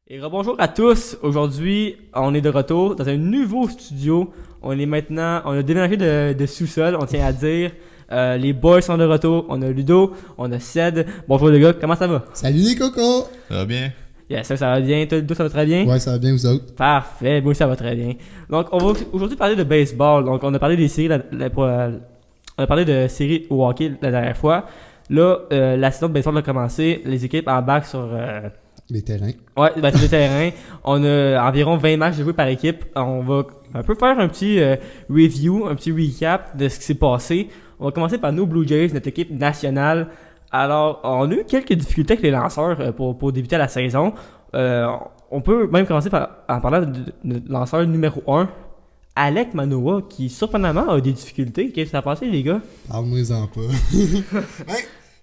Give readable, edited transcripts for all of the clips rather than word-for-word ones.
Et rebonjour à tous. Aujourd'hui, on est de retour dans un nouveau studio. On a déménagé de sous-sol, on tient à dire. Les boys sont de retour. On a Ludo, on a Ced. Bonjour les gars, comment ça va? Salut les cocos! Ça va bien? Yeah, ça va bien. Toi, Ludo, ça va très bien? Ouais, ça va bien vous autres? Parfait, moi ça va très bien. Donc, on va aujourd'hui parler de baseball. Donc, on a parlé des séries, on a parlé de séries au hockey la dernière fois. Là, la saison de baseball a commencé. Les équipes embarquent sur Les terrains. ouais, sur le terrain. On a environ 20 matchs de jouer par équipe. On va un peu faire un petit review, un petit recap de ce qui s'est passé. On va commencer par nos Blue Jays, notre équipe nationale. Alors, on a eu quelques difficultés avec les lanceurs pour débuter la saison. On peut même commencer en parlant de notre lanceur numéro 1, Alek Manoah, qui surprenamment a des difficultés. Qu'est-ce que ça a passé, les gars? Parle-moi-en pas. Ben,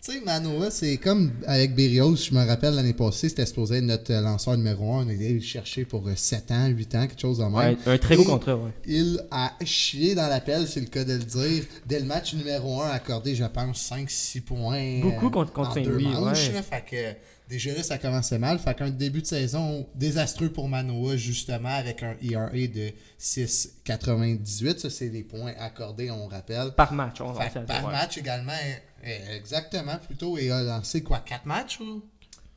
tu sais, Manoa, c'est comme avec Berrios, je me rappelle l'année passée, c'était supposé être notre lanceur numéro 1. On est allé le chercher pour 7 ans, 8 ans, quelque chose de même. Ouais, un très beau Et contrat, ouais. Il a chié dans l'appel, c'est le cas de le dire. Dès le match numéro 1, accordé, je pense, 5-6 points. Beaucoup contre en deux Saint-Louis, manches, ouais. là. Fait que déjà là, ça commençait mal. Fait qu'un début de saison désastreux pour Manoa, justement, avec un ERA de 6,98. Ça, c'est les points accordés, on rappelle. Par match, on va Fait que dire, par ouais. match également, exactement, plutôt. Et a lancé quoi, 4 matchs ou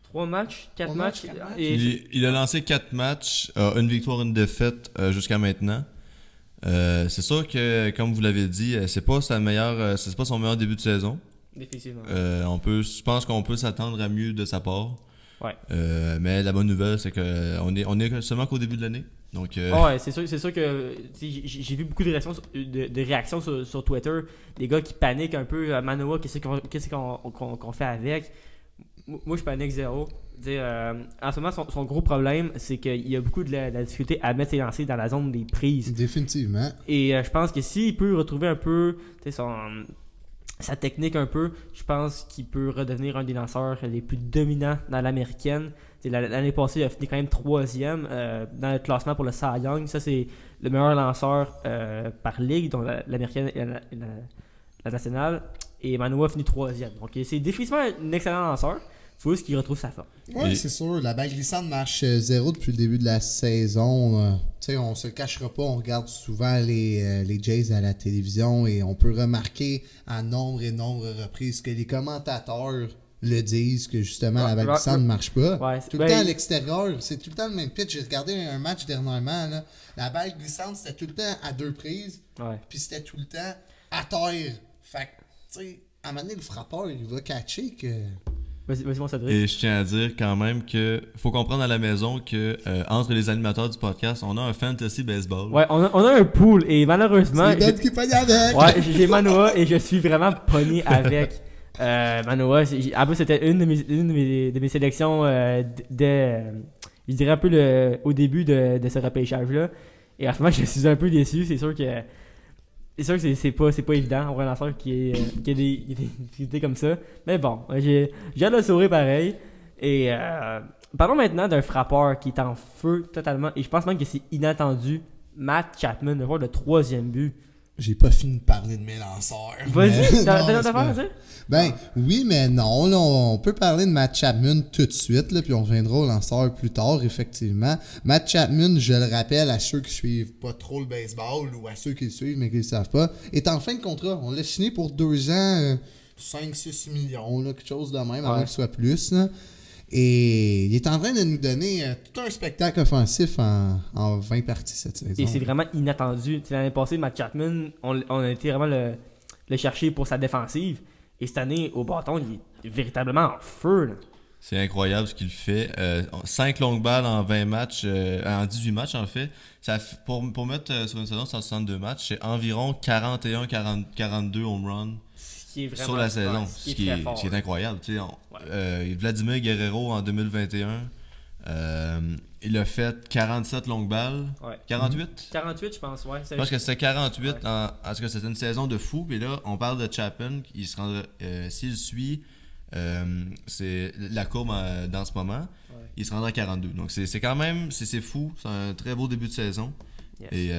3 matchs, 4 Trois matchs. matchs, quatre matchs. Et Il a lancé 4 matchs, une victoire, une défaite jusqu'à maintenant. C'est sûr que, comme vous l'avez dit, c'est pas son meilleur début de saison. définitivement. Je pense qu'on peut s'attendre à mieux de sa part. Ouais. Mais la bonne nouvelle, c'est qu'on est seulement qu'au début de l'année. Donc, Ouais, c'est sûr que tu sais, j'ai vu beaucoup de réactions, de réactions sur Twitter, des gars qui paniquent un peu. Manoa, qu'est-ce qu'on fait avec? Moi, je panique zéro. En ce moment, son gros problème, c'est qu'il y a beaucoup de la difficulté à mettre ses lancers dans la zone des prises. définitivement. Et je pense que s'il peut retrouver un peu tu sais, sa technique un peu, je pense qu'il peut redevenir un des lanceurs les plus dominants dans l'américaine. L'année passée, il a fini quand même 3e dans le classement pour le Cy Young. Ça, c'est le meilleur lanceur par ligue, donc l'américaine et la nationale. Et Manoa a fini 3e. Donc, c'est définitivement un excellent lanceur. Il faut juste qu'il retrouve sa forme. Ouais, Et- c'est sûr. La balle glissante marche zéro depuis le début de la saison. Tu sais, on se le cachera pas. On regarde souvent les Jays à la télévision et on peut remarquer à nombre et nombre de reprises que les commentateurs le disent que justement la balle glissante ne marche pas. Ouais, Tout le temps à l'extérieur, c'est tout le temps le même pitch. J'ai regardé un match dernièrement. Là. La balle glissante, c'était tout le temps à 2 prises. Ouais. Puis c'était tout le temps à terre. Fait que, tu sais, à un moment donné, le frappeur, il va catcher que. Vas-y, mon Cédric. et je tiens à dire quand même que faut comprendre à la maison que entre les animateurs du podcast, on a un fantasy baseball. Ouais, on a un pool et malheureusement. C'est Ben qui pogne avec! Ouais, j'ai Manoa et je suis vraiment pogné avec Manoa. En plus, c'était une de mes sélections je dirais un peu au début de ce repêchage-là. Et en ce moment, je suis un peu déçu. C'est sûr que c'est pas évident, on voit un lanceur qui a des difficultés comme ça. Mais bon, j'ai hâte de le sauver pareil. Et parlons maintenant d'un frappeur qui est en feu totalement. Et je pense même que c'est inattendu. Matt Chapman, de voir le 3e but. J'ai pas fini de parler de mes lanceurs. Vas-y, Mais- t'as non, d'autres c'est affaires à pas- dire? Ben, oui, mais non. Là, on peut parler de Matt Chapman tout de suite, là, puis on reviendra au lanceur plus tard, effectivement. Matt Chapman, je le rappelle à ceux qui suivent pas trop le baseball ou à ceux qui le suivent mais qui le savent pas, est en fin de contrat. On l'a signé pour 2 ans, 5-6 millions, là, quelque chose de même, avant Ouais. que ce soit plus. Là. Et il est en train de nous donner tout un spectacle offensif en 20 parties cette saison. Et c'est vraiment inattendu. Tu sais, l'année passée, Matt Chapman, on a été vraiment le chercher pour sa défensive. Et cette année, au bâton, il est véritablement en feu. Là. C'est incroyable ce qu'il fait. 5 longues balles en 20 matchs, en 18 matchs en fait. Pour mettre sur une saison 162 matchs, c'est environ 41-42 home runs Ce qui est vraiment sur la saison. ouais, Ce qui est incroyable. Tu sais, Vladimir Guerrero en 2021, il a fait 47 longues balles. Ouais. 48? 48, je pense, ouais. Je pense que c'était 48 Ouais. parce que c'était une saison de fou. Puis là, on parle de Chapman. Il se rendra, s'il suit c'est la courbe dans ce moment, Ouais. il se rendra à 42. Donc c'est quand même c'est fou. C'est un très beau début de saison. Yes. Et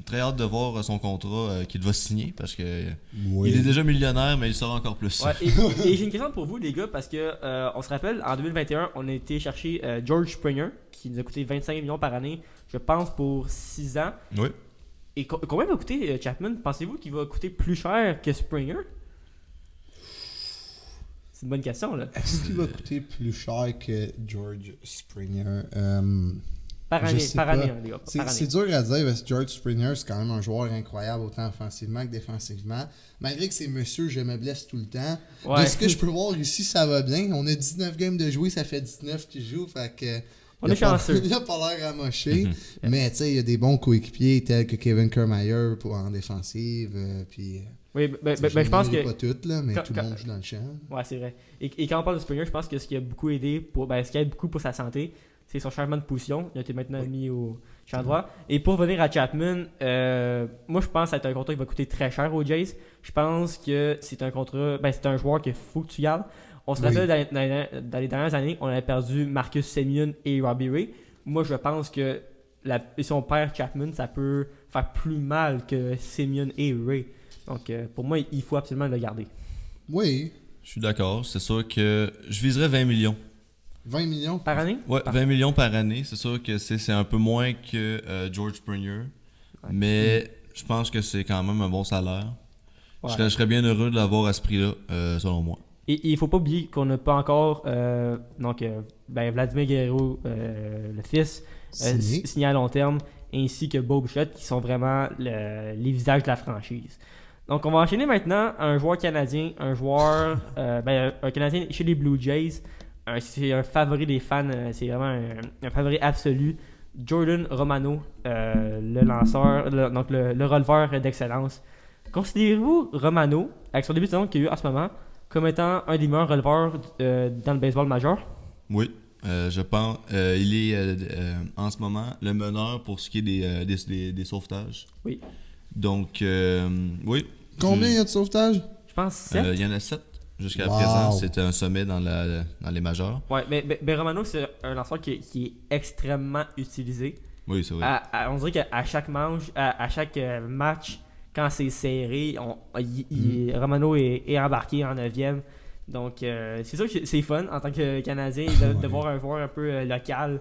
très hâte de voir son contrat qu'il va signer parce que Oui. il est déjà millionnaire, mais il sera encore plus. Ouais, et j'ai une question pour vous, les gars, parce que on se rappelle, en 2021, on a été chercher George Springer, qui nous a coûté 25 millions par année, je pense, pour 6 ans. Oui. Et combien va coûter Chapman? Pensez-vous qu'il va coûter plus cher que Springer? C'est une bonne question, là. Est-ce qu'il va coûter plus cher que George Springer? Par Je année, sais par pas. année, hein, les gars. C'est Par année. c'est dur à dire parce que George Springer, c'est quand même un joueur incroyable, autant offensivement que défensivement. Malgré que c'est monsieur, je me blesse tout le temps. Ouais. De ce que je peux voir ici, ça va bien. On a 19 games de jouer, ça fait 19 qu'il joue. Fait que On est chanceux. Il a pas l'air amoché. Mais tu sais, il y a des bons coéquipiers tels que Kevin Kiermaier en défensive. Puis, Oui, je pense que. pas toutes, là, mais quand- tout le monde joue dans le champ. Ouais, c'est vrai. Et quand on parle de Springer, je pense que ce qui a beaucoup aidé, ce qui aide beaucoup pour sa santé, c'est son changement de position. Il a été maintenant mis au champ droit. Et pour venir à Chapman, moi je pense que c'est un contrat qui va coûter très cher aux Jays. Je pense que c'est un contrat, c'est un joueur qu'il faut que tu gardes. On se Oui. rappelle dans les dernières années, on avait perdu Marcus Semien et Robbie Ray. Moi je pense que si on perd Chapman, ça peut faire plus mal que Semien et Ray. Donc pour moi, il faut absolument le garder. Oui, Je suis d'accord. C'est sûr que je viserais 20 millions. 20 millions. Par année? Ouais, 20 millions par année. C'est sûr que c'est un peu moins que George Springer. Ouais. Mais je pense que c'est quand même un bon salaire. Ouais. Je serais bien heureux de l'avoir à ce prix-là, selon moi. Et il ne faut pas oublier qu'on n'a pas encore Vladimir Guerrero, le fils, Signé. signé à long terme, ainsi que Bob Bichette, qui sont vraiment les visages de la franchise. Donc on va enchaîner maintenant un joueur canadien, un Canadien chez les Blue Jays. C'est un favori des fans, c'est vraiment un favori absolu. Jordan Romano, le lanceur, le releveur d'excellence. Considérez-vous Romano, avec son début de saison qu'il y a eu en ce moment, comme étant un des meilleurs releveurs dans le baseball majeur? Oui, je pense. Il est en ce moment le meneur pour ce qui est des sauvetages. Oui. Donc, oui. Combien il y a de sauvetage? Je pense 7. Il y en a 7 jusqu'à Wow. présent. C'était un sommet dans les majors. Ouais, mais Romano, c'est un lanceur qui est extrêmement utilisé. Oui, c'est vrai. On dirait qu'à chaque manche, à chaque match, quand c'est serré, Romano est embarqué en 9e. Donc, c'est sûr que c'est fun en tant que Canadien de voir un joueur un peu local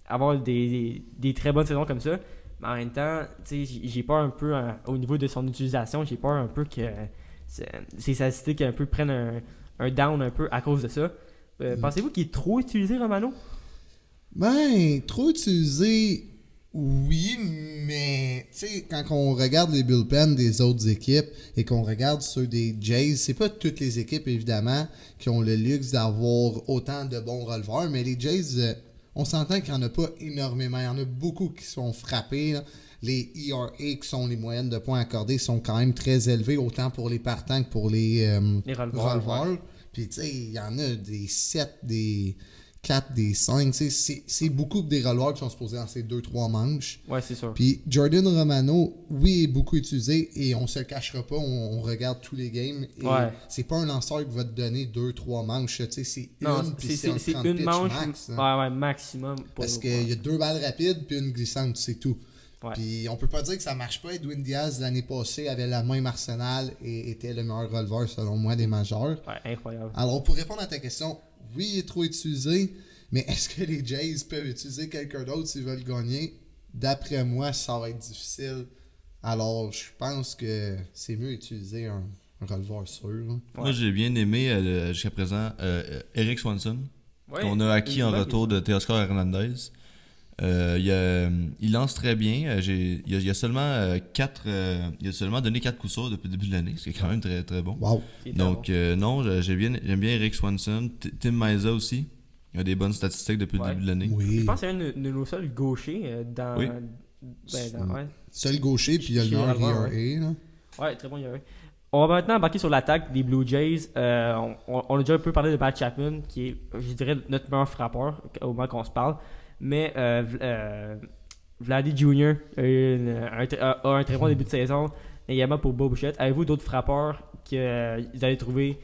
avoir des très bonnes saisons comme ça. Mais en même temps, j'ai peur un peu au niveau de son utilisation, j'ai peur un peu que ses statistiques un peu prennent un down un peu à cause de ça. Pensez-vous qu'il est trop utilisé, Romano? Ben, trop utilisé, oui, mais tu sais, quand on regarde les bullpens des autres équipes et qu'on regarde ceux des Jays, c'est pas toutes les équipes, évidemment, qui ont le luxe d'avoir autant de bons releveurs, mais les Jays, on s'entend qu'il n'y en a pas énormément. Il y en a beaucoup qui sont frappés, là. Les ERA, qui sont les moyennes de points accordés, sont quand même très élevés, autant pour les partants que pour les releveurs. Ouais. Puis, tu sais, il y en a des 7, des 4, des 5. C'est beaucoup des releveurs qui sont supposés dans ces 2-3 manches. Ouais, c'est sûr. Puis, Jordan Romano, oui, est beaucoup utilisé et on se le cachera pas, on regarde tous les games. Et c'est pas un lanceur qui va te donner 2-3 manches. Tu sais, c'est une, puis c'est un 30 une pitch manche max. Hein. Ouais, maximum. Parce qu'il y a 2 balles rapides puis une glissante, c'est tout. Ouais. Puis on peut pas dire que ça marche pas. Edwin Diaz, l'année passée, avait la même arsenal et était le meilleur releveur, selon moi, des majeurs. Ouais, incroyable. Alors, pour répondre à ta question, oui, il est trop utilisé, mais est-ce que les Jays peuvent utiliser quelqu'un d'autre s'ils veulent gagner? D'après moi, ça va être difficile. Alors, je pense que c'est mieux utiliser un releveur sûr. Là. Moi, j'ai bien aimé jusqu'à présent Eric Swanson, Ouais, qu'on a acquis en retour de Teoscar Hernandez. Il lance très bien. Il a seulement donné 4 coups sûrs depuis le début de l'année, ce qui est quand même très, très bon. Wow. Donc, non, j'aime bien Eric Swanson. Tim Maiza aussi. Il a des bonnes statistiques depuis le début de l'année. Oui. Je pense que c'est un de nos seuls gauchers dans. Oui. Ouais. Seul gaucher, puis il y a le meilleur ERA. Là. Ouais, très bon, il y a un. On va maintenant embarquer sur l'attaque des Blue Jays. On a déjà un peu parlé de Matt Chapman, qui est, je dirais, notre meilleur frappeur au moment qu'on se parle. Mais Vladdy Jr. a un très bon début de saison, également pour Bob Bichette. Avez-vous d'autres frappeurs que vous allez trouver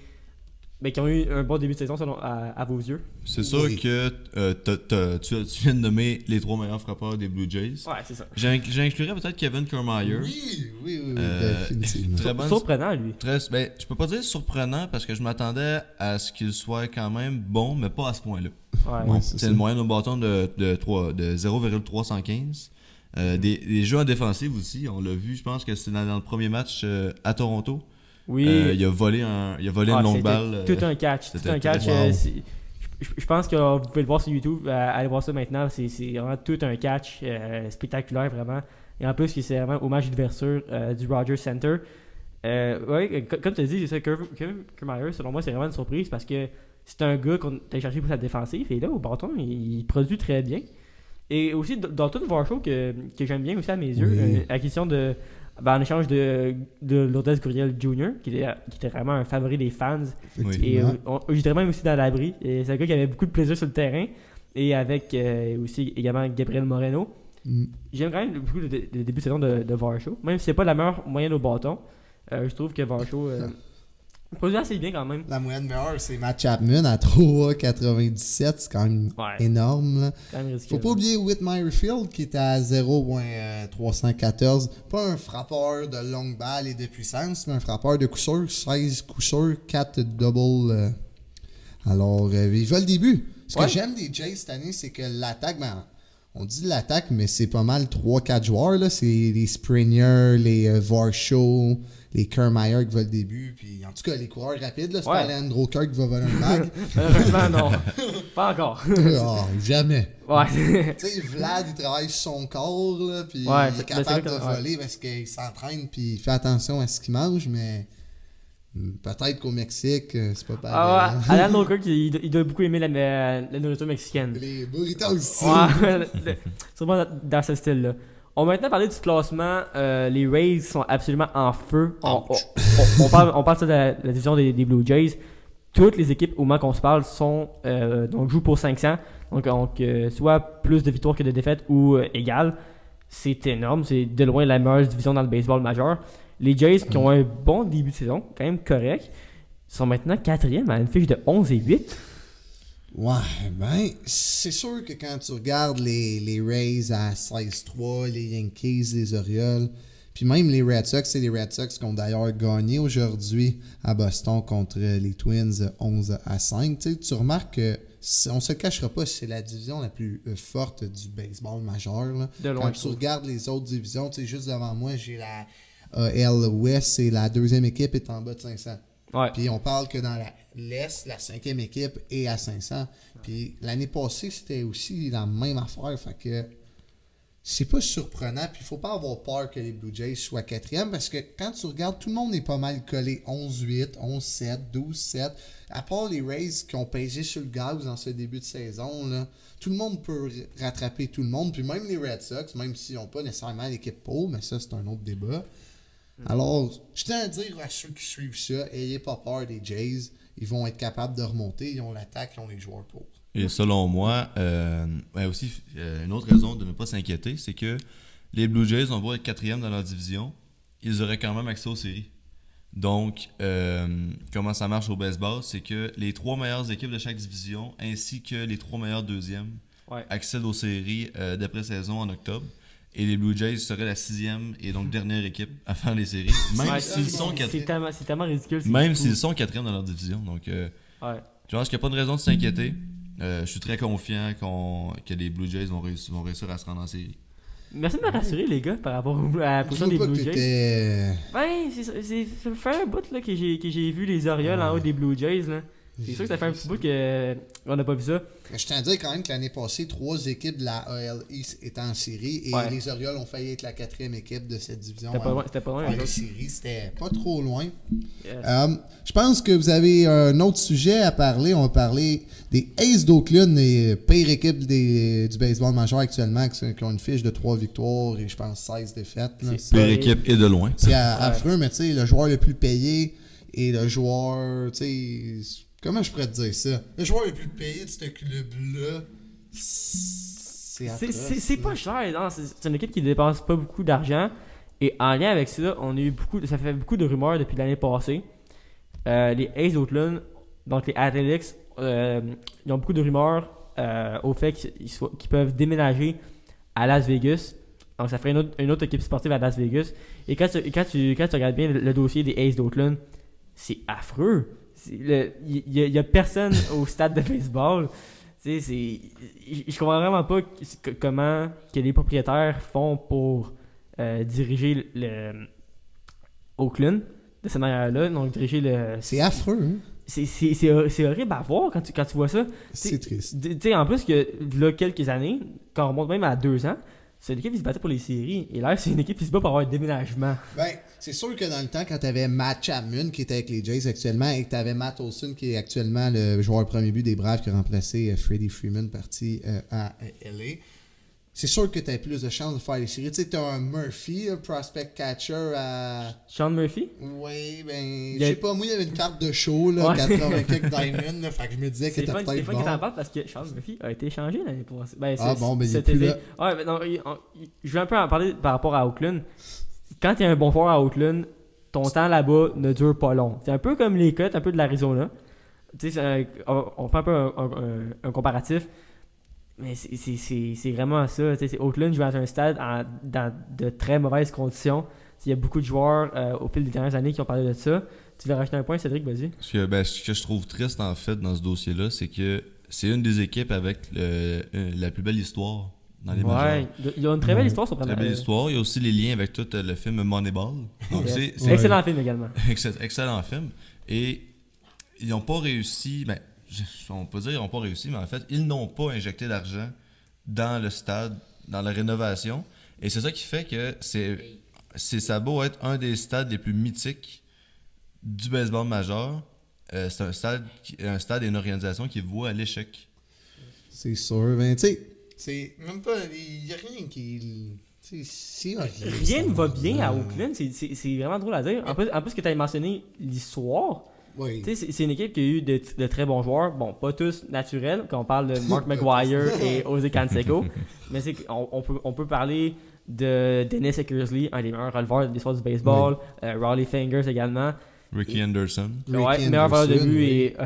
Ben, qui ont eu un bon début de saison selon, à vos yeux. C'est sûr Oui. que tu viens de nommer les 3 meilleurs frappeurs des Blue Jays. Ouais, c'est ça. J'inclurais peut-être Kevin Kiermaier. Oui, définitivement. Très bonne. Surprenant, lui. Ben, je peux pas dire surprenant parce que je m'attendais à ce qu'il soit quand même bon, mais pas à ce point-là. Ouais. Ouais, C'est le moyen au bâton de 0,315. Des jeux en défensive aussi, on l'a vu, je pense que c'était dans le premier match à Toronto. Oui. Il a volé une longue c'était balle. Tout un catch. Tout c'était un catch. wow. Je pense que vous pouvez le voir sur YouTube. Allez voir ça maintenant. C'est vraiment tout un catch spectaculaire, vraiment. Et en plus, c'est vraiment au match d'ouverture du Rogers Center. Comme tu as dit, c'est ça. Kevin Kiermaier, selon moi, c'est vraiment une surprise parce que c'est un gars qu'on a cherché pour sa défensive. Et là, au bâton, il produit très bien. Et aussi, Dalton Varsho, que j'aime bien aussi à mes yeux, Oui. acquisition en échange de Lourdes Gurriel Jr., qui était vraiment un favori des fans. Et je dirais même aussi dans l'abri. Et c'est un gars qui avait beaucoup de plaisir sur le terrain. Et avec aussi également Gabriel Moreno. J'aime quand même beaucoup le début de saison de Varsho. Même si c'est pas la meilleure moyenne au bâton, je trouve que Varsho produit assez bien quand même. La moyenne meilleure, c'est Matt Chapman à 3,97. C'est quand même énorme. Là. Quand même ridicule. Faut pas oublier Whit Merrifield qui est à 0,314. Pas un frappeur de longue balle et de puissance, mais un frappeur de coup sûr, 16 coups sûrs, 4 doubles. Alors, il va le début. Ce que j'aime des Jays cette année, c'est que l'attaque, on dit l'attaque, mais c'est pas mal 3-4 joueurs. Là. C'est les Springer, les Varsho, les Kiermaier qui va le début. Puis, en tout cas, les coureurs rapides, là, c'est pas Leandro Kirk qui va voler un bag. Heureusement, non. Pas encore. Jamais. Ouais. Tu sais, Vlad, il travaille sur son corps, là, puis il est capable de voler parce qu'il s'entraîne, puis il fait attention à ce qu'il mange, mais peut-être qu'au Mexique, c'est pas pareil. Alan Kirk, il doit beaucoup aimer la nourriture mexicaine. Les burritos aussi. Ouais, sûrement dans ce style-là. On va maintenant parler du classement. Les Rays sont absolument en feu. On parle de la division des Blue Jays. Toutes les équipes au moment qu'on se parle donc jouent pour 500. Donc soit plus de victoires que de défaites ou égal. C'est énorme. C'est de loin la meilleure division dans le baseball majeur. Les Jays qui ont un bon début de saison, quand même correct, sont maintenant 4e à une fiche de 11-8. Ouais, ben, c'est sûr que quand tu regardes les Rays à 16-3, les Yankees, les Orioles, puis même les Red Sox, c'est les Red Sox qui ont d'ailleurs gagné aujourd'hui à Boston contre les Twins 11-5. Tu remarques que on se cachera pas, c'est la division la plus forte du baseball majeur. Là. De loin. Quand tu regardes les autres divisions, juste devant moi, j'ai la AL West, et la deuxième équipe est en bas de 500. Ouais. Puis on parle que dans l'Est, la 5e équipe est à 500. Puis l'année passée, c'était aussi la même affaire. Fait que c'est pas surprenant. Puis il faut pas avoir peur que les Blue Jays soient 4e parce que quand tu regardes, tout le monde est pas mal collé 11-8, 11-7, 12-7. À part les Rays qui ont pesé sur le gaz dans ce début de saison, là, tout le monde peut rattraper tout le monde. Puis même les Red Sox, même s'ils n'ont pas nécessairement l'équipe pour, mais ça c'est un autre débat. Alors, je tiens à dire à ceux qui suivent ça, ayez pas peur des Jays. Ils vont être capables de remonter. Ils ont l'attaque, ils ont les joueurs pour. Et selon moi, aussi, une autre raison de ne pas s'inquiéter, c'est que les Blue Jays, on va être 4e dans leur division. Ils auraient quand même accès aux séries. Donc, comment ça marche au baseball, c'est que les 3 meilleures équipes de chaque division, ainsi que les 3 meilleures deuxièmes, accèdent aux séries d'après-saison en octobre. Et les Blue Jays seraient la 6e et donc dernière équipe à faire les séries. Même s'ils sont 4e. C'est tellement ridicule. Même s'ils sont 4e dans leur division. Donc, je pense qu'il n'y a pas de raison de s'inquiéter. Je suis très confiant que les Blue Jays vont réussir à se rendre en série. Merci de me rassurer, les gars, par rapport à la position des Blue Jays. Ben, ça fait un bout là, que j'ai vu les Orioles en haut des Blue Jays. Là. C'est sûr que ça fait un petit bout qu'on n'a pas vu ça. Je tiens à dire quand même que l'année passée, 3 équipes de la AL East étaient en série et les Orioles ont failli être la 4e équipe de cette division. C'était pas loin. En série, c'était pas trop loin. Yes. Je pense que vous avez un autre sujet à parler. On va parler des Aces d'Oakland, les pires équipes du baseball majeur actuellement, qui ont une fiche de 3 victoires et je pense 16 défaites. Pire équipe et de loin. C'est affreux, mais tu sais, le joueur le plus payé et le joueur, tu sais... Comment je pourrais te dire ça? Le joueur le plus payé de ce club-là, c'est pas cher, non? C'est une équipe qui ne dépense pas beaucoup d'argent. Et en lien avec ça, ça fait beaucoup de rumeurs depuis l'année passée. Les A's d'Oakland Donc les Athletics, ils ont beaucoup de rumeurs au fait qu'ils peuvent déménager à Las Vegas. Donc ça ferait une autre équipe sportive à Las Vegas. Et quand tu regardes bien le dossier des Aces d'Oakland, c'est affreux. Il y a personne au stade de baseball. Je comprends vraiment pas comment que les propriétaires font pour diriger Oakland de cette manière-là. Donc diriger le. C'est affreux, hein? C'est horrible à voir quand tu vois ça. C'est triste. En plus, là, quelques années, quand on remonte même à 2 ans, c'est une équipe qui se battait pour les séries. Et là, c'est une équipe qui se bat pour avoir un déménagement. Ben, c'est sûr que dans le temps, quand tu avais Matt Chapman qui était avec les Jays actuellement et que tu avais Matt Olson qui est actuellement le joueur premier but des Braves qui a remplacé Freddie Freeman parti à LA, c'est sûr que tu as plus de chances de faire les séries. Tu sais, tu as un Murphy, un prospect catcher à. Sean Murphy? Oui, ben, je sais pas, moi, il y avait une carte de show, là, Ouais. 80 quelques Diamond, là, fait que je me disais que C'est t'as fun peut-être que bon. t'en parles parce que Sean Murphy a été échangé l'année passée. Ben, Ah bon, ben, il est cet plus été. là. Ouais, ben non, je vais un peu en parler par rapport à Oakland. Quand il y a un bon joueur à Oakland, ton temps là-bas ne dure pas long. C'est un peu comme les Cuts, un peu de l'Arizona. Tu sais, on fait un peu un comparatif. Mais c'est vraiment ça. Oakland joue dans un stade dans de très mauvaises conditions. Il y a beaucoup de joueurs au fil des dernières années qui ont parlé de ça. Tu veux rajouter un point, Cédric, vas-y. Ce que je trouve triste en fait dans ce dossier-là, c'est que c'est une des équipes avec la plus belle histoire dans les majors. Il y a une très belle histoire sur Très belle histoire. Il y a aussi les liens avec tout le film Moneyball. Donc Yes. c'est Excellent film également. excellent film. Et ils n'ont pas réussi, on peut dire qu'ils n'ont pas réussi, mais en fait, ils n'ont pas injecté d'argent dans le stade, dans la rénovation. Et c'est ça qui fait que ça a beau être un des stades les plus mythiques du baseball majeur. C'est un stade et une organisation qui voit à l'échec. C'est sûr. Ben, tu sais, c'est même pas. Il n'y a rien qui. Rien ne va bien à Oakland. C'est vraiment drôle à dire. En plus que tu as mentionné l'histoire. Oui. Tu sais, c'est une équipe qui a eu de très bons joueurs. Bon, pas tous naturels, quand on parle de Mark McGwire et Jose Canseco. Mais on peut parler de Dennis Eckersley, un des meilleurs releveurs de l'histoire du baseball. Raleigh Fingers également. Ricky Anderson. Meilleur valeur de but. Et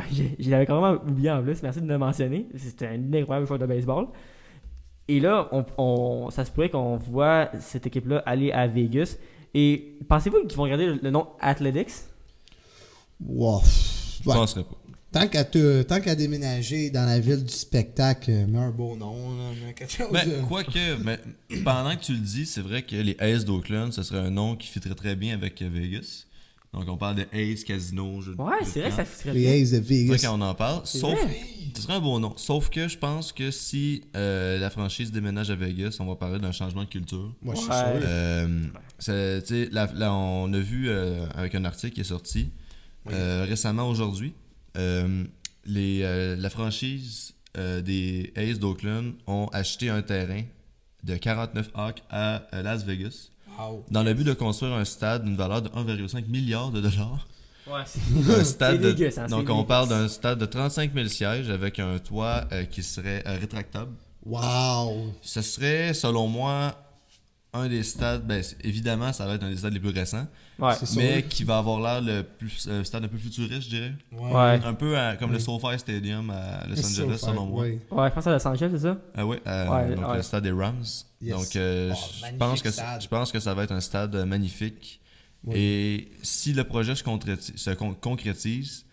je l'avais carrément oublié en plus. Merci de le mentionner. C'était un incroyable joueur de baseball. Et là, ça se pourrait qu'on voit cette équipe-là aller à Vegas. Et pensez-vous qu'ils vont garder le nom Athletics? Wow. Je penserais pas. Tant qu'à déménager dans la ville du spectacle, mets un beau nom, là, quelque chose. Mais pendant que tu le dis, c'est vrai que les Aces d'Oakland, ce serait un nom qui fitterait très bien avec Vegas. Donc on parle de Aces Casino. C'est vrai que ça fitterait Les bien. Aces de C'est vrai Vegas. qu'on en parle. Ce serait un beau nom. Sauf que je pense que si la franchise déménage à Vegas, on va parler d'un changement de culture. Moi, je suis Ouais. sûr. Là, on a vu avec un article qui est sorti récemment aujourd'hui, la franchise des Aces d'Oakland ont acheté un terrain de 49 acres à Las Vegas dans le but de construire un stade d'une valeur de 1,5 milliard de dollars. Ouais, Un stade c'est dégueu, ça, donc c'est on dégueu. parle d'un stade de 35 000 sièges avec un toit qui serait rétractable. Wow! Ce serait, selon moi, un des stades, évidemment, ça va être un des stades les plus récents, Ouais. C'est sûr. mais qui va avoir l'air un stade un peu futuriste, je dirais. Ouais. Un peu comme le SoFi Stadium à Los Angeles, selon moi. Oui. Ouais, je pense à Los Angeles, c'est ça? Ah ouais, donc ouais. le stade des Rams. Yes. Donc magnifique stade. je pense que ça va être un stade magnifique. Oui. Et si le projet se concrétise,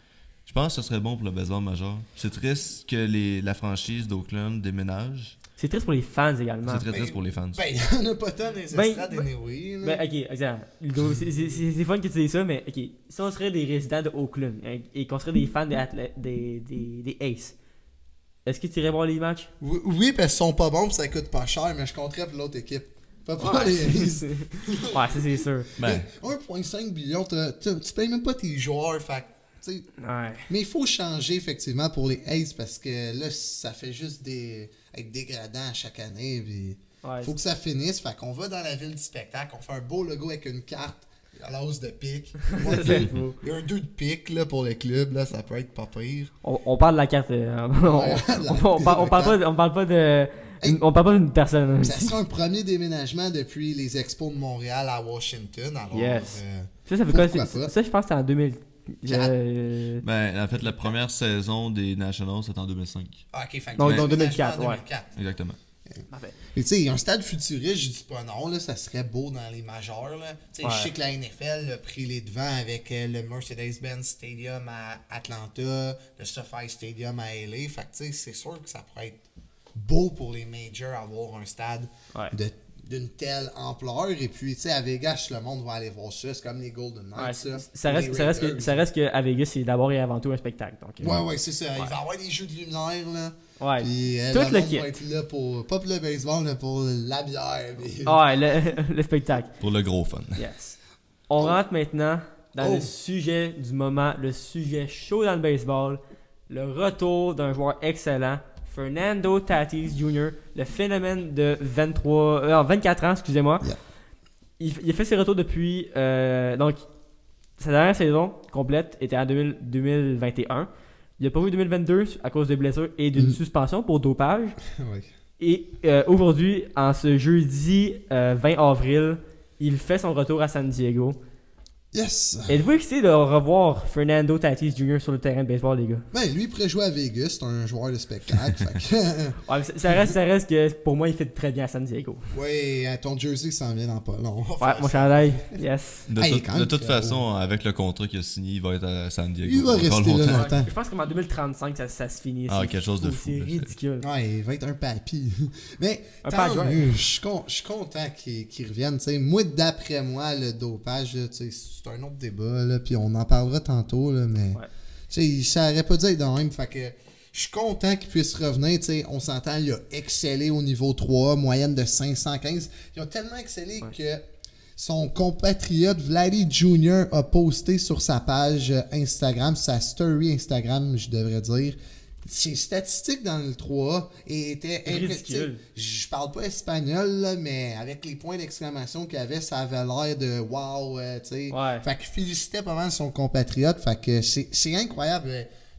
je pense que ce serait bon pour le baseball majeur. C'est triste que la franchise d'Oakland déménage. C'est triste pour les fans également. C'est très triste pour les fans. Ben, il n'y en a pas tant dans les Ben, estrades, ben- anyway. là. Ben, ok, exemple. Ludo, c'est fun que tu dises ça, mais ok. Si on serait des résidents de Oakland et qu'on serait des fans des Aces, est-ce que tu irais voir les matchs? Oui, parce qu'ils sont pas bons, pis ça coûte pas cher, mais je compterais pour l'autre équipe. Pas pour les Aces. Ouais, ça c'est sûr. Ben, 1,5 billion, tu payes même pas tes joueurs, fait que, tu sais. Ouais. Mais il faut changer effectivement pour les Aces parce que là, ça fait juste être dégradant à chaque année. Puis Ouais, faut que ça finisse. Fait qu'on va dans la ville du spectacle, on fait un beau logo avec une carte à l'os de pique. c'est fou. Il y a un 2 de pique là, pour le club, là, ça peut être pas pire. On parle de la carte. On parle pas de. On parle pas d'une personne. Ça sera un premier déménagement depuis les expos de Montréal à Washington. Alors, Yes. Ça fait quoi? pourquoi pas? Ça, je pense que c'était en Ben, en fait, la première saison des Nationals, c'était en 2005. Ah, ok, fait que Donc, tu dans l'as 2004, en ouais. 2004. Exactement. Parfait. Mais tu sais, un stade futuriste, je dis pas non, là, ça serait beau dans les majeurs. Là. Tu sais, Ouais. je sais que la NFL a pris les devants avec le Mercedes-Benz Stadium à Atlanta, le SoFi Stadium à LA. Fait que tu sais, c'est sûr que ça pourrait être beau pour les majors avoir un stade Ouais. d'une telle ampleur. Et puis, tu sais, à Vegas, le monde va aller voir ça. C'est comme les Golden Knights. Ouais, ça. ça reste, Les ça, reste que, Raiders. ça reste que à Vegas, c'est d'abord et avant tout un spectacle. Donc, Ouais, c'est ça. Il va y avoir des jeux de lumière, là. ouais. Puis Tout le le monde kit. va être là pour, pas pour le baseball, mais pour la bière. puis- Ouais, le spectacle. Pour le gros fun. Yes. On rentre maintenant dans Oh. le sujet du moment, le sujet chaud dans le baseball, le retour d'un joueur excellent, Fernando Tatis Jr., le phénomène de 24 ans, excusez-moi. Yeah. Il a fait ses retours depuis... donc, sa dernière saison complète était en 2021. Il n'a pas joué 2022 à cause de blessures et d'une suspension pour dopage. Ouais. Et aujourd'hui, en ce jeudi 20 avril, il fait son retour à San Diego. Yes! Êtes-vous excité de revoir Fernando Tatis Jr. sur le terrain de baseball, les gars? Ben, lui, il pourrait jouer à Vegas, c'est un joueur de spectacle. fait que, Ouais, ça reste que pour moi, il fait très bien à San Diego. ouais, ton jersey s'en vient dans pas long. Ouais, mon chandail, yes. De, Hey, toute- quand de même toute que- façon, avec le contrat qu'il a signé, il va être à San Diego. Il va encore rester là longtemps. longtemps. Je pense qu'en 2035, ça se finit. Ah, C'est quelque chose de fou, fou, C'est là, ridicule. Ouais, il va être un papy. Mais Un tant page, ouais. mieux, je suis content qu'il revienne. T'sais. Moi, d'après moi, le dopage, là, t'sais, c'est un autre débat, là, puis on en parlera tantôt, là, mais Ouais. t'sais, ça aurait pas dû être de même. Fait que je suis content qu'il puisse revenir. T'sais, on s'entend, il a excellé au niveau 3, moyenne de 515. Il a tellement excellé Ouais. que son compatriote Vladdy Jr. a posté sur sa page Instagram, sa story Instagram, je devrais dire. Ses statistiques dans le 3A étaient Ridicule. Je parle pas espagnol, là, mais avec les points d'exclamation qu'il avait, ça avait l'air de wow, tu sais. Ouais. Fait qu'il félicitait pas mal son compatriote. Fait que c'est incroyable.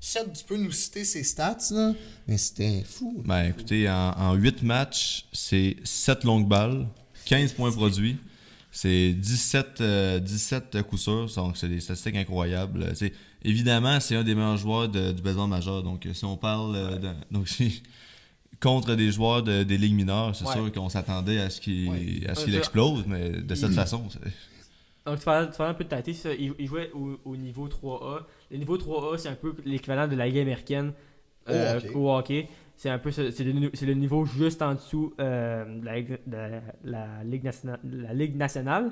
Seb, tu peux nous citer ses stats, là? Mais c'était fou. Ben écoutez, en 8 matchs, c'est 7 longues balles, 15 points produits, c'est 17 coups sûrs, donc c'est des statistiques incroyables. Évidemment, c'est un des meilleurs joueurs du baseball majeur, donc si on parle contre des joueurs des ligues mineures, c'est Ouais. sûr qu'on s'attendait à ce qu'il Ouais. explose, mais de cette façon, Donc, tu parlais un peu de Tatis, ça, il jouait au niveau 3A. Le niveau 3A, c'est un peu l'équivalent de la Ligue américaine hockey. au hockey. C'est un peu c'est le niveau juste en dessous de la Ligue nationale.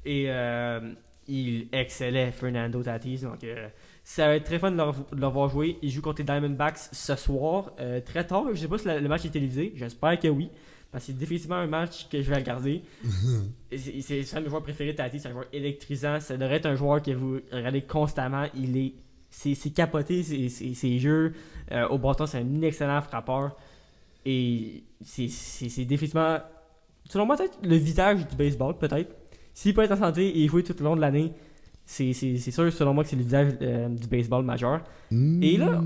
Et il excellait, Fernando Tatis. Donc, ça va être très fun de le voir jouer. Il joue contre les Diamondbacks ce soir, très tard. Je sais pas si le match est télévisé. J'espère que oui. Parce que c'est définitivement un match que je vais regarder. Et c'est un de mes joueurs préférés, Tatis. C'est un joueur électrisant. Ça devrait être un joueur que vous regardez constamment. C'est capoté, ses jeux. Au bâton, c'est un excellent frappeur. Et c'est définitivement, selon moi, peut-être le visage du baseball, peut-être. S'il peut être en santé et jouer tout le long de l'année, c'est sûr, selon moi, que c'est le visage du baseball majeur. Et là,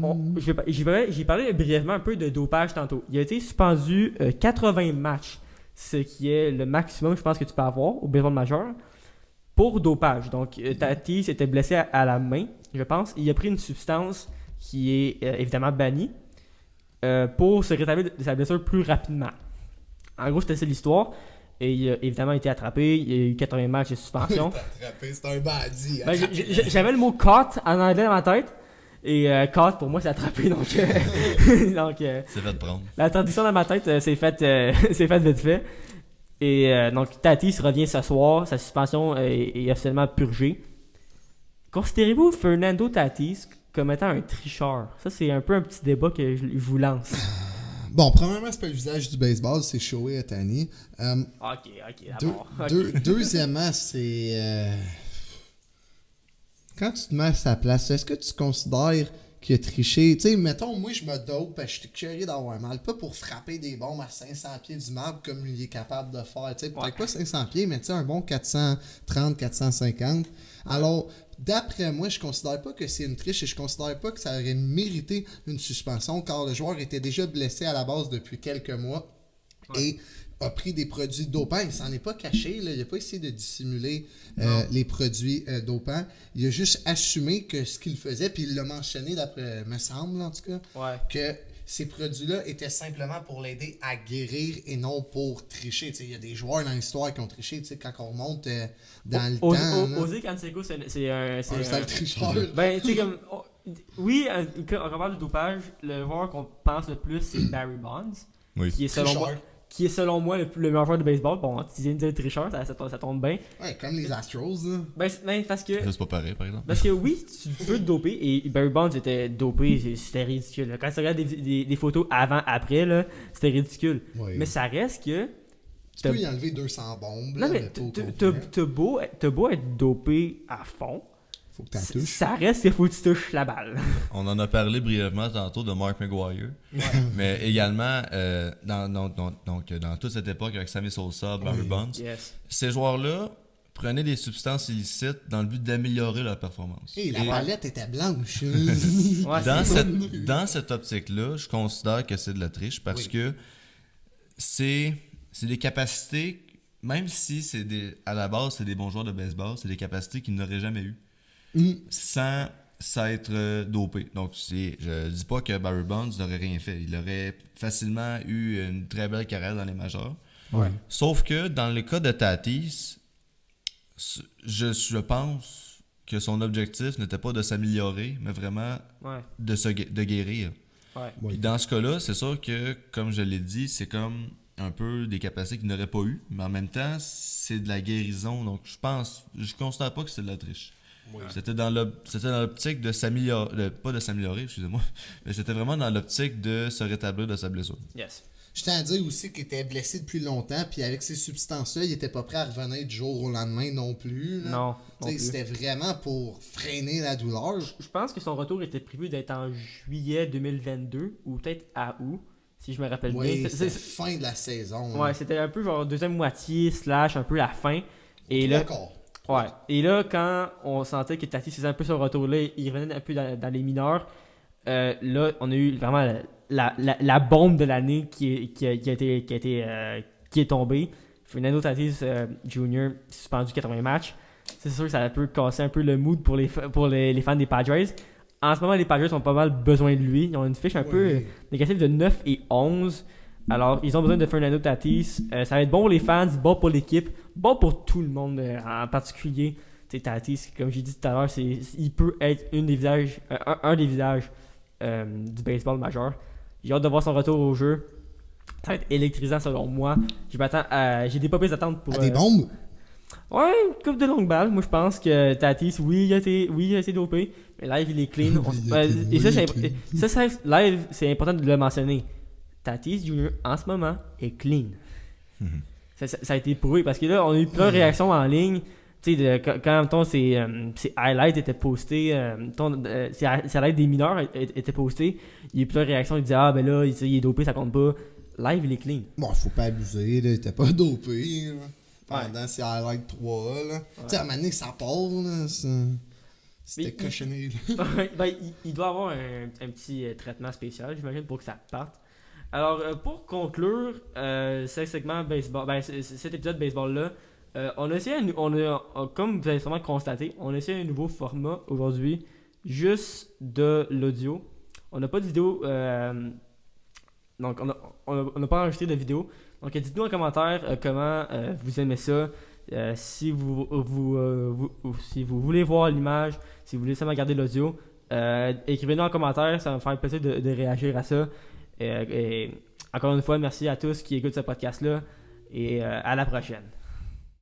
j'ai parlé brièvement un peu de dopage tantôt. Il a été suspendu 80 matchs, ce qui est le maximum, je pense, que tu peux avoir au baseball majeur, pour dopage. Donc, Tatis était blessé à la main, je pense. Il a pris une substance qui est évidemment bannie pour se rétablir de sa blessure plus rapidement. En gros, c'était ça l'histoire. Et il a évidemment été attrapé. Il y a eu 80 matchs de suspension. C'est un bandit. Ben, j'avais le mot caught en anglais dans ma tête. Et caught, pour moi, c'est attrapé. Donc, c'est fait prendre. la traduction dans ma tête, c'est faite vite fait. Et donc, Tatis revient ce soir. Sa suspension est officiellement purgée. Considérez-vous Fernando Tatis comme étant un tricheur? Ça, c'est un peu un petit débat que je vous lance. Bon, premièrement, c'est pas le visage du baseball, c'est Shohei Ohtani. Ok, d'abord. Deuxièmement, c'est... Quand tu te mets à sa place, est-ce que tu considères qu'il a triché? Tu sais, mettons, moi, je me dope parce que je suis curieux d'avoir mal. Pas pour frapper des bombes à 500 pieds du marbre comme il est capable de faire. Tu sais, peut-être pas 500 pieds, mais tu sais, un bon 430, 450. Alors, d'après moi, je considère pas que c'est une triche et je considère pas que ça aurait mérité une suspension car le joueur était déjà blessé à la base depuis quelques mois. Et a pris des produits dopants. Il s'en est pas caché, là. Il n'a pas essayé de dissimuler les produits dopants. Il a juste assumé que ce qu'il faisait, puis il l'a mentionné, d'après me semble en tout cas, que ces produits-là étaient simplement pour l'aider à guérir et non pour tricher. Il y a des joueurs dans l'histoire qui ont triché, quand on remonte dans le temps. José Canseco, c'est un sale tricheur. Ben, tu sais, comme... Oui, quand on parle de dopage, le joueur qu'on pense le plus, c'est Barry Bonds. Oui. Qui est selon moi le meilleur joueur de baseball. Bon, tu viens de dire tricheur, ça tombe bien. Ouais, comme les Astros, là. Ben, parce que... Ça, c'est pas pareil, par exemple. Parce que oui, tu peux te doper, et Barry Bonds était dopé, c'était ridicule. Là. Quand tu regardes des photos avant-après, là, c'était ridicule. Oui. Mais ça reste que... Tu peux y enlever 200 bombes. Non, mais t'as beau être dopé à fond, faut que t'en touches. ça reste qu'il faut que tu touches la balle. On en a parlé brièvement tantôt de Mark McGwire. Mais également, dans toute cette époque avec Sammy Sosa, Barry Bonds, ces joueurs-là prenaient des substances illicites dans le but d'améliorer leur performance. Et la palette était blanche. Dans cette optique-là, je considère que c'est de la triche parce que c'est des capacités, même si à la base c'est des bons joueurs de baseball, c'est des capacités qu'ils n'auraient jamais eues. Sans s'être dopé. Donc, je dis pas que Barry Bonds n'aurait rien fait. Il aurait facilement eu une très belle carrière dans les majors. Ouais. Sauf que dans le cas de Tatis, je pense que son objectif n'était pas de s'améliorer, mais vraiment de guérir. Ouais. Puis dans ce cas-là, c'est sûr que, comme je l'ai dit, c'est comme un peu des capacités qu'il n'aurait pas eu, mais en même temps, c'est de la guérison. Donc, je considère pas que c'est de la triche. Oui. C'était dans l'optique de s'améliorer, pas de s'améliorer, excusez-moi, mais c'était vraiment dans l'optique de se rétablir de sa blessure. Yes. Je tiens à dire aussi qu'il était blessé depuis longtemps, puis avec ces substances-là, il était pas prêt à revenir du jour au lendemain non plus. Là. Non plus. C'était vraiment pour freiner la douleur. Je pense que son retour était prévu d'être en juillet 2022, ou peut-être à août, si je me rappelle bien. Oui, c'était fin de la saison. Ouais, c'était un peu genre deuxième moitié, / un peu la fin. Et là, d'accord. Ouais. Et là, quand on sentait que Tatis faisait un peu son retour-là, il revenait un peu dans les mineurs, là, on a eu vraiment la bombe de l'année qui est tombée. Fernando Tatis Jr. suspendu 80 matchs. C'est sûr que ça peut casser un peu le mood pour les fans des Padres. En ce moment, les Padres ont pas mal besoin de lui. Ils ont une fiche un peu négative de 9 et 11. Alors, ils ont besoin de Fernando Tatis. Ça va être bon pour les fans, bon pour l'équipe, bon pour tout le monde en particulier. Tatis, comme j'ai dit tout à l'heure, il peut être un des visages du baseball majeur. J'ai hâte de voir son retour au jeu. Ça va être électrisant selon moi. J'ai des papiers d'attente pour... des bombes? Ouais, une coupe de longue balle. Moi, je pense que Tatis, il a été dopé, mais live, il est clean. Live, c'est important de le mentionner. Tatis Jr. en ce moment est clean. Ça a été prouvé parce que là, on a eu plein de réactions en ligne. Tu sais, quand ses highlights étaient postés, ses highlights des mineurs étaient postés, il y a eu plein de réactions. Il disait ah, ben là, il est dopé, ça compte pas. Live, il est clean. Bon, faut pas abuser, là, il était pas dopé là, pendant ses highlights 3. Là. Tu sais, à un moment donné, ça part, là, c'était cochonné. Ben, il doit avoir un petit traitement spécial, j'imagine, pour que ça parte. Alors, pour conclure ce segment baseball, cet épisode baseball-là, on a essayé, comme vous avez sûrement constaté, on a essayé un nouveau format aujourd'hui, juste de l'audio. On n'a pas de vidéo, donc on n'a pas enregistré de vidéo. Donc, dites-nous en commentaire comment vous aimez ça, si vous voulez voir l'image, si vous voulez seulement garder l'audio. Écrivez-nous en commentaire, ça va me faire plaisir de réagir à ça. Et encore une fois, merci à tous qui écoutent ce podcast-là et à la prochaine.